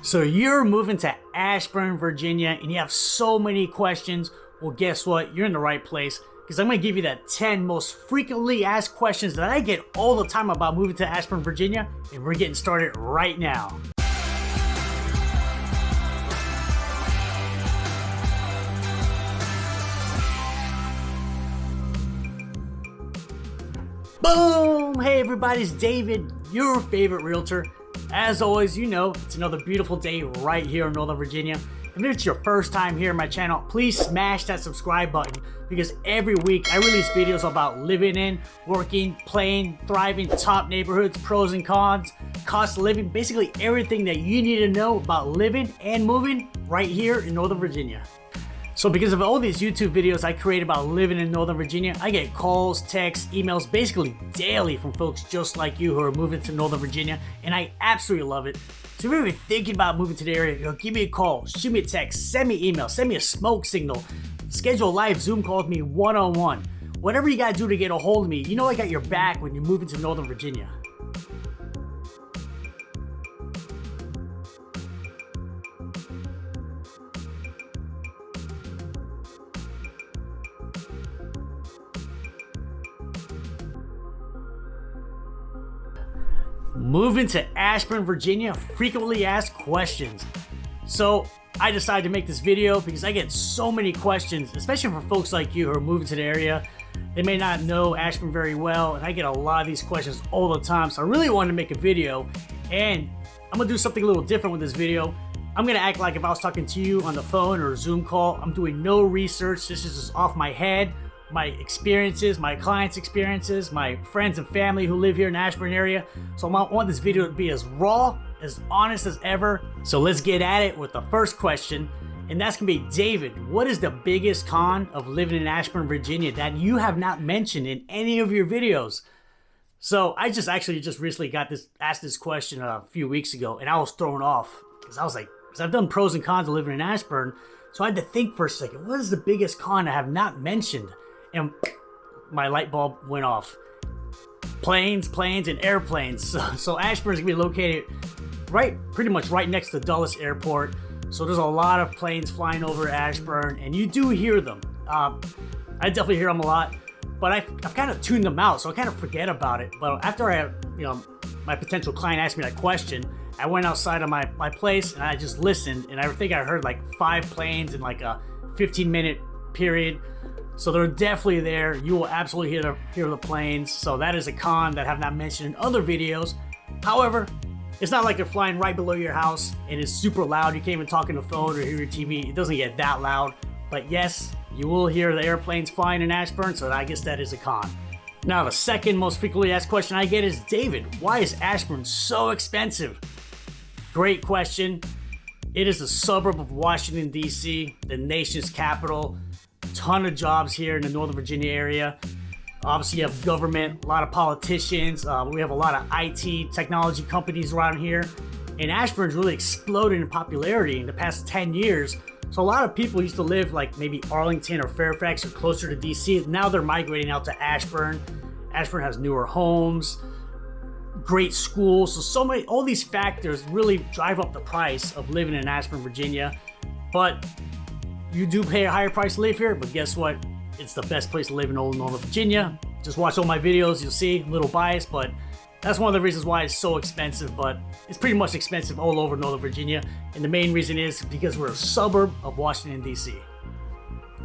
So you're moving to Ashburn, Virginia, and you have so many questions. Well, guess what? You're in the right place, because I'm going to give you the 10 most frequently asked questions that I get all the time about moving to Ashburn, Virginia, and we're getting started right now. Boom! Hey everybody, it's David, your favorite realtor. As always, you know, it's another beautiful day right here in Northern Virginia. If it's your first time here on my channel, please smash that subscribe button, because every week I release videos about living in, working, playing, thriving, top neighborhoods, pros and cons, cost of living, basically everything that you need to know about living and moving right here in Northern Virginia. So because of all these YouTube videos I create about living in Northern Virginia, I get calls, texts, emails, basically daily from folks just like you who are moving to Northern Virginia, and I absolutely love it. So if you're even thinking about moving to the area, give me a call, shoot me a text, send me email, send me a smoke signal, schedule a live Zoom call with me one-on-one. Whatever you gotta do to get a hold of me, you know I got your back when you're moving to Northern Virginia. Moving to Ashburn, Virginia, frequently asked questions. So I decided to make this video because I get so many questions, especially for folks like you who are moving to the area. They may not know Ashburn very well, and I get a lot of these questions all the time. So I really wanted to make a video, and I'm gonna do something a little different with this video. I'm gonna act like if I was talking to you on the phone or a Zoom call. I'm doing no research. This is just off my head. My experiences, my clients' experiences, my friends and family who live here in the Ashburn area. So I want this video to be as raw, as honest as ever. So let's get at it with the first question. And that's gonna be, David, what is the biggest con of living in Ashburn, Virginia that you have not mentioned in any of your videos? So I just recently asked this question a few weeks ago, and I was thrown off because I was like, because I've done pros and cons of living in Ashburn. So I had to think for a second, what is the biggest con I have not mentioned? And my light bulb went off. Planes, and airplanes. So Ashburn is gonna be located pretty much right next to Dulles Airport. So there's a lot of planes flying over Ashburn, and you do hear them. I definitely hear them a lot, but I've kind of tuned them out, so I kind of forget about it. But after my potential client asked me that question, I went outside of my place and I just listened, and I think I heard like 5 planes in like a 15-minute period. So they're definitely there. You will absolutely hear the planes. So that is a con that I have not mentioned in other videos. However, it's not like they're flying right below your house and it's super loud. You can't even talk on the phone or hear your TV. It doesn't get that loud. But yes, you will hear the airplanes flying in Ashburn, so I guess that is a con. Now, the second most frequently asked question I get is, David, why is Ashburn so expensive? Great question. It is a suburb of Washington, D.C., the nation's capital. Ton of jobs here in the Northern Virginia area. Obviously you have government, a lot of politicians. We have a lot of IT technology companies around here, and Ashburn's really exploded in popularity in the past 10 years. So a lot of people used to live like maybe Arlington or Fairfax or closer to DC. Now they're migrating out to Ashburn. Ashburn has newer homes, great schools. So many, all these factors really drive up the price of living in Ashburn, Virginia. But you do pay a higher price to live here, but guess what? It's the best place to live in old Northern Virginia. Just watch all my videos, you'll see, a little biased, but that's one of the reasons why it's so expensive. But it's pretty much expensive all over Northern Virginia, and the main reason is because we're a suburb of Washington, D.C.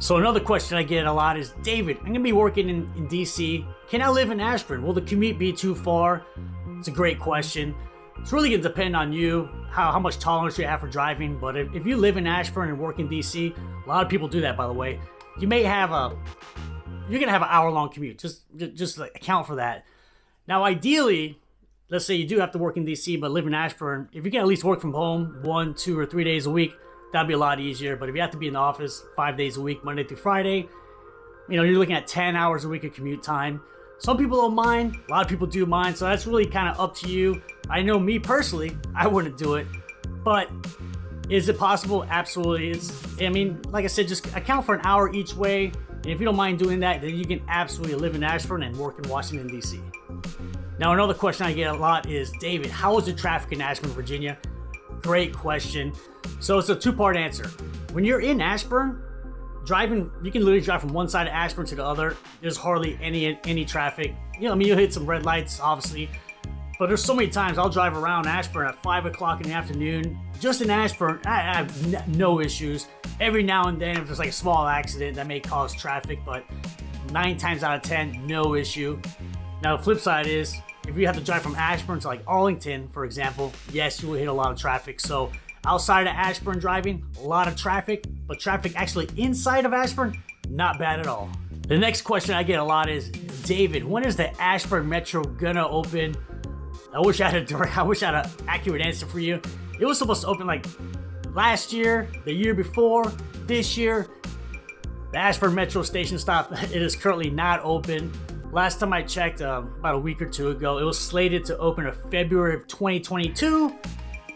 So another question I get a lot is, David, I'm gonna be working in D.C. Can I live in Ashburn? Will the commute be too far? It's a great question. It's really gonna depend on you, how much tolerance you have for driving. But if you live in Ashburn and work in DC, a lot of people do that, by the way. You're gonna have an hour-long commute. Just like account for that. Now, ideally, let's say you do have to work in DC but live in Ashburn. If you can at least work from home 1, 2, or 3 days a week, that'd be a lot easier. But if you have to be in the office 5 days a week, Monday through Friday, you're looking at 10 hours a week of commute time. Some people don't mind, a lot of people do mind, so that's really kind of up to you. I know me personally, I wouldn't do it, but is it possible? Absolutely is. Like I said, just account for an hour each way, and if you don't mind doing that, then you can absolutely live in Ashburn and work in Washington, D.C. Now, another question I get a lot is, David, how is the traffic in Ashburn, Virginia? great question. So it's a two-part answer. When you're in Ashburn, driving, you can literally drive from one side of Ashburn to the other. There's hardly any traffic. You know, I mean, you'll hit some red lights, obviously. But there's so many times I'll drive around Ashburn at 5 o'clock in the afternoon. Just in Ashburn, I have no issues. Every now and then, if there's like a small accident that may cause traffic, but 9 times out of 10, no issue. Now, the flip side is, if you have to drive from Ashburn to like Arlington, for example, yes, you will hit a lot of traffic. So outside of Ashburn driving, a lot of traffic, but traffic actually inside of Ashburn, not bad at all. The next question I get a lot is, David, when is the Ashburn Metro gonna open? I wish I had an accurate answer for you. It was supposed to open like last year, the year before, this year. The Ashburn Metro station stop, it is currently not open. Last time I checked, about a week or two ago, it was slated to open in February of 2022,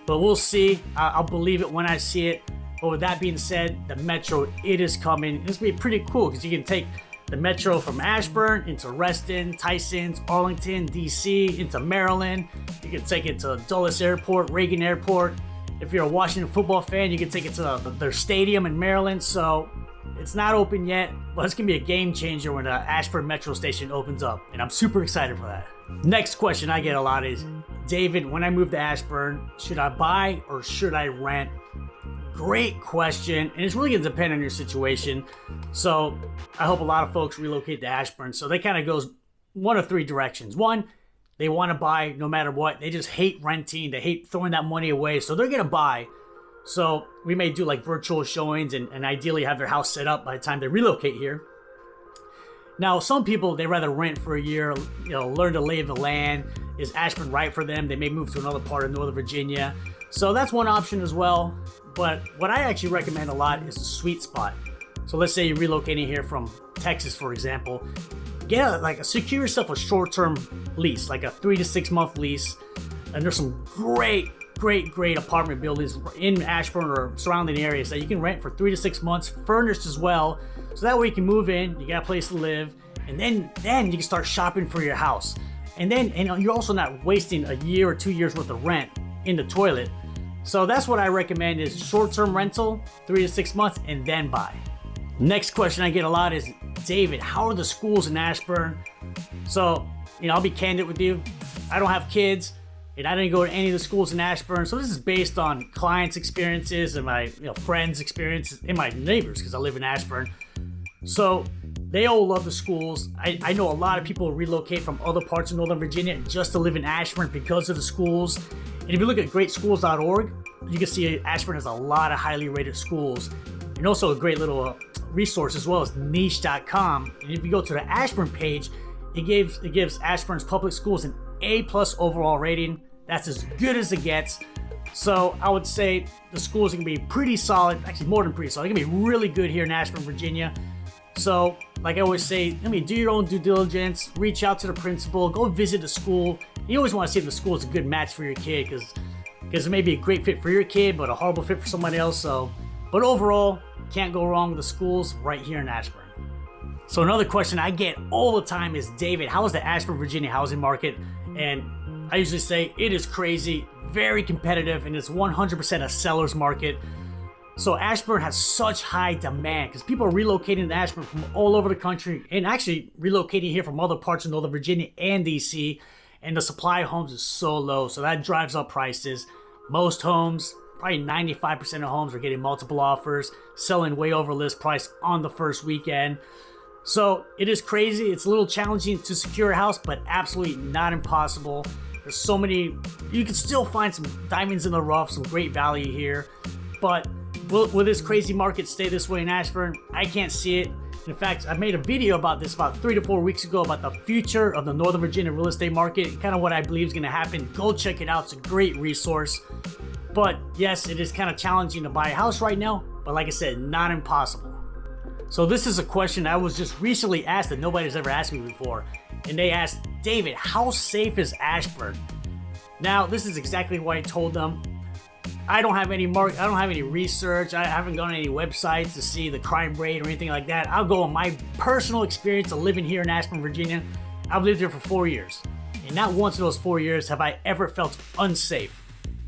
but we'll see. I'll believe it when I see it. But with that being said, the Metro, it is coming. It's gonna be pretty cool because you can take the Metro from Ashburn into Reston, Tysons, Arlington, DC, into Maryland. You can take it to Dulles Airport, Reagan Airport. If you're a Washington football fan, you can take it to their stadium in Maryland. So it's not open yet, but it's gonna be a game changer when the Ashburn Metro station opens up, and I'm super excited for that. Next question I get a lot is, David, when I move to Ashburn, should I buy or should I rent? Great question, and it's really gonna depend on your situation. So I hope a lot of folks relocate to Ashburn. So they kind of goes one of three directions. One, they want to buy no matter what. They just hate renting. They hate throwing that money away. So they're gonna buy. So we may do like virtual showings and ideally have their house set up by the time they relocate here. Now, some people, they rather rent for a year, you know, learn the lay of the land. Is Ashburn right for them? They may move to another part of Northern Virginia. So that's one option as well. But what I actually recommend a lot is a sweet spot. So let's say you're relocating here from Texas, for example. Secure yourself a short-term lease, like a 3 to 6 month lease. And there's some great apartment buildings in Ashburn or surrounding areas that you can rent for 3 to 6 months, furnished as well. So that way you can move in, you got a place to live, and then you can start shopping for your house. And then you're also not wasting a year or 2 years worth of rent in the toilet. So that's what I recommend is short-term rental, 3 to 6 months, and then buy. Next question I get a lot is, David, how are the schools in Ashburn? So, I'll be candid with you. I don't have kids, and I didn't go to any of the schools in Ashburn. So this is based on clients' experiences and my friends' experiences and my neighbors, because I live in Ashburn. So they all love the schools. I know a lot of people relocate from other parts of Northern Virginia just to live in Ashburn because of the schools. And if you look at greatschools.org, you can see Ashburn has a lot of highly rated schools, and also a great little resource as well as niche.com. And if you go to the Ashburn page, it gives Ashburn's public schools an A+ overall rating. That's as good as it gets. So I would say the schools are gonna be pretty solid, actually more than pretty solid. They're gonna be really good here in Ashburn, Virginia. So, like I always say, do your own due diligence, reach out to the principal, go visit the school. You always want to see if the school is a good match for your kid, because it may be a great fit for your kid, but a horrible fit for someone else. So, but overall, can't go wrong with the schools right here in Ashburn. So another question I get all the time is, David, how is the Ashburn, Virginia housing market? And I usually say it is crazy, very competitive, and it's 100% a seller's market. So Ashburn has such high demand because people are relocating to Ashburn from all over the country and actually relocating here from other parts of Northern Virginia and DC. And the supply of homes is so low, so that drives up prices. Most homes, probably 95% of homes, are getting multiple offers, selling way over list price on the first weekend. So it is crazy. It's a little challenging to secure a house, but absolutely not impossible. There's so many, you can still find some diamonds in the rough, some great value here. But will this crazy market stay this way in Ashburn? I can't see it. In fact, I made a video about this about 3 to 4 weeks ago about the future of the Northern Virginia real estate market, kind of what I believe is going to happen. Go check it out. It's a great resource. But yes, it is kind of challenging to buy a house right now. But like I said, not impossible. So this is a question I was just recently asked that nobody's ever asked me before. And they asked, David, how safe is Ashburn? Now, this is exactly what I told them. I don't have any research. I haven't gone on any websites to see the crime rate or anything like that. I'll go on my personal experience of living here in Ashburn, Virginia. I've lived here for 4 years. And not once in those 4 years have I ever felt unsafe.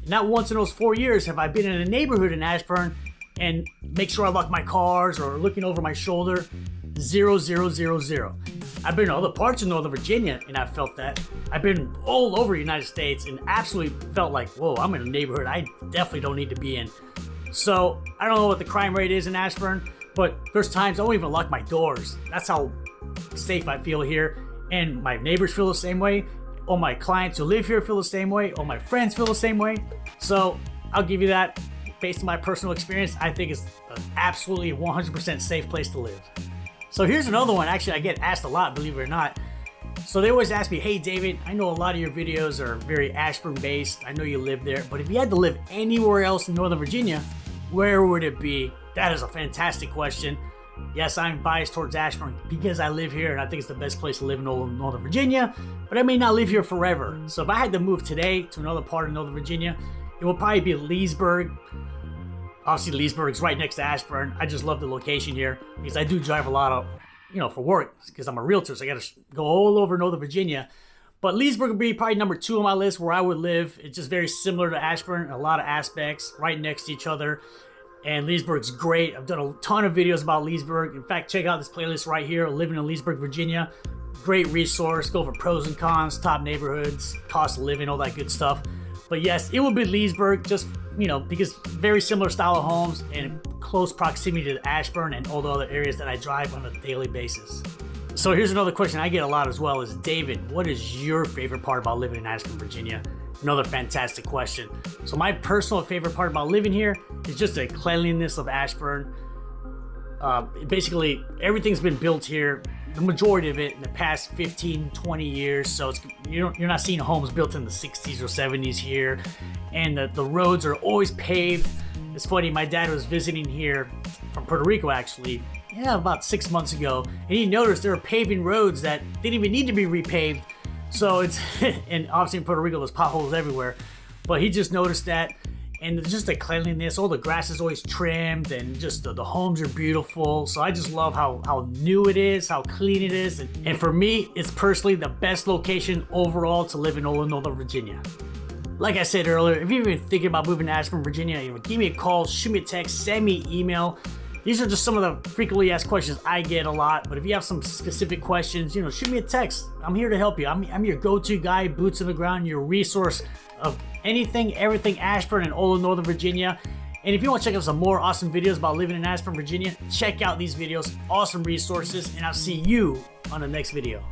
Not once in those 4 years have I been in a neighborhood in Ashburn and make sure I lock my cars or looking over my shoulder. 0, 0, 0, 0. I've been to other parts of Northern Virginia and I felt that. I've been all over the United States and absolutely felt like, whoa, I'm in a neighborhood I definitely don't need to be in. So I don't know what the crime rate is in Ashburn, but there's times I won't even lock my doors. That's how safe I feel here. And my neighbors feel the same way. All my clients who live here feel the same way. All my friends feel the same way. So I'll give you that. Based on my personal experience, I think it's an absolutely 100% safe place to live. So here's another one. Actually, I get asked a lot, believe it or not. So they always ask me, hey David, I know a lot of your videos are very Ashburn based. I know you live there, but if you had to live anywhere else in Northern Virginia, where would it be? That is a fantastic question. Yes, I'm biased towards Ashburn because I live here and I think it's the best place to live in Northern Virginia, but I may not live here forever. So if I had to move today to another part of Northern Virginia, it would probably be Leesburg. Obviously, Leesburg's right next to Ashburn. I just love the location here because I do drive a lot of, for work because I'm a realtor, so I got to go all over Northern Virginia. But Leesburg would be probably number 2 on my list where I would live. It's just very similar to Ashburn in a lot of aspects, right next to each other. And Leesburg's great. I've done a ton of videos about Leesburg. In fact, check out this playlist right here, Living in Leesburg, Virginia. Great resource. Go over pros and cons, top neighborhoods, cost of living, all that good stuff. But yes, it would be Leesburg, just, because very similar style of homes and close proximity to Ashburn and all the other areas that I drive on a daily basis. So here's another question I get a lot as well is, David, what is your favorite part about living in Ashburn, Virginia? Another fantastic question. So my personal favorite part about living here is just the cleanliness of Ashburn. Basically, everything's been built here, the majority of it in the past 15, 20 years. So you're not seeing homes built in the 60s or 70s here. And the roads are always paved. It's funny, my dad was visiting here from Puerto Rico actually, about 6 months ago. And he noticed there were paving roads that didn't even need to be repaved. So it's, and obviously in Puerto Rico, there's potholes everywhere. But he just noticed that. And just the cleanliness, all the grass is always trimmed and just the homes are beautiful. So I just love how new it is, how clean it is. And for me, it's personally the best location overall to live in Northern Virginia. Like I said earlier, if you've been thinking about moving to Ashburn, Virginia, give me a call, shoot me a text, send me an email. These are just some of the frequently asked questions I get a lot, but if you have some specific questions, shoot me a text. I'm here to help you. I'm your go-to guy, boots on the ground, your resource of anything, everything Ashburn and all of Northern Virginia. And if you want to check out some more awesome videos about living in Ashburn, Virginia, check out these videos, awesome resources, and I'll see you on the next video.